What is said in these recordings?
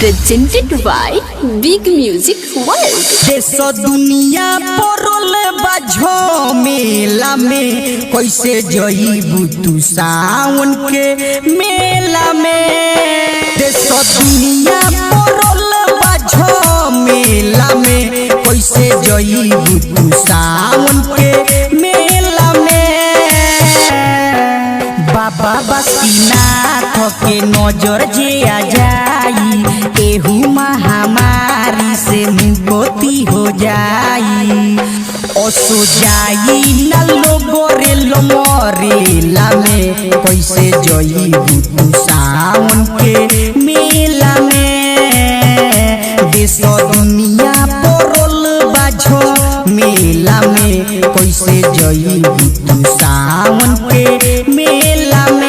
Presented by Big Music World। देश दुनिया parole बाझो मेला में कैसे जईबू तू सावन के मेला में। देश दुनिया परोल बाझो मेला में कैसे जईबू तू सावन के मेला में। बाबा बासुकीनाथ के नजर जे आ जाई एहू महामारी से मुक्ति हो जाई। असो जाई न लोगो रे मरेला में कैसे जईबू तू सावन के मेला में। देश दुनिया परोल बाझो मेला में कैसे जईबू तू सावन के मेला में।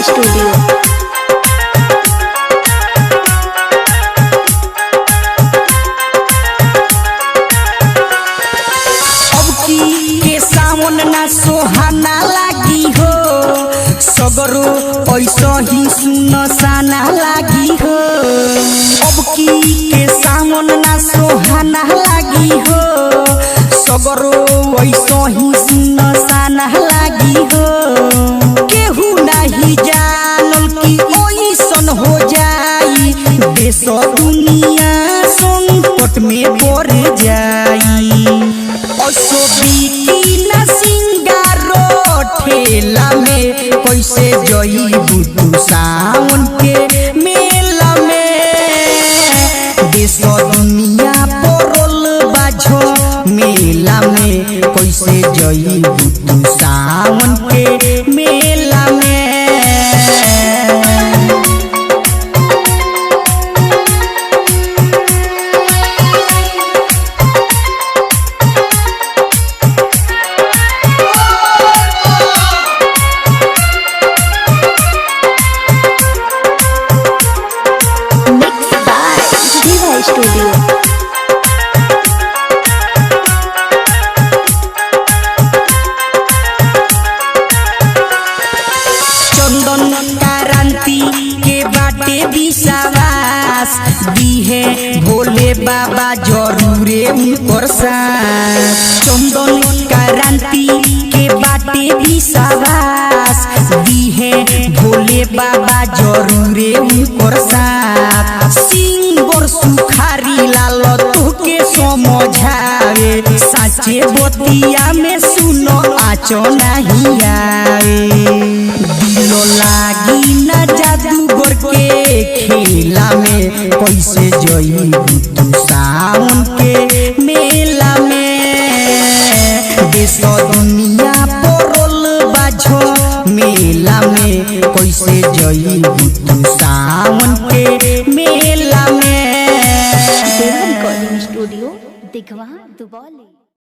स्टूडियो अब की के सावन ना सोहाना लागी हो सगरो पैसा ही सुनसाना लागी हो। अब की के सावन ना सोहाना लागी हो सगरो पैसा ही सुनसाना लागी हो। केहू नहीं जानल कि ओइसन हो जाई देश दुनिया संकट में पड़ जाई। असो बिकी ना सिंगारो ठेला में कैसे जईबू तू सावन के मेला में। देश दुनिया परोल बाझो मेला में कैसे जईबू तू सावन के मेला में। स्टूडियो चंदन क्रांति के बाटे विश्वास दिहे भोले बाबा जरूरे उनकर साथ। चंदन क्रांति के बाटे विश्वास दिहे भोले बाबा जरूरे उनकर साथ। सिंगर सुखारी लाल तुके समझावे साचे बतिया में सुनो आचो नहीं आवे। दिलो लागी न जादूगर के खेला में कैसे जईबू तू सावन के मेला में। देश दुनिया परोल बाझो मेला में कैसे जईबू तू सावन के मेला में। रिकॉर्डिंग स्टूडियो दिखवा दुबौली।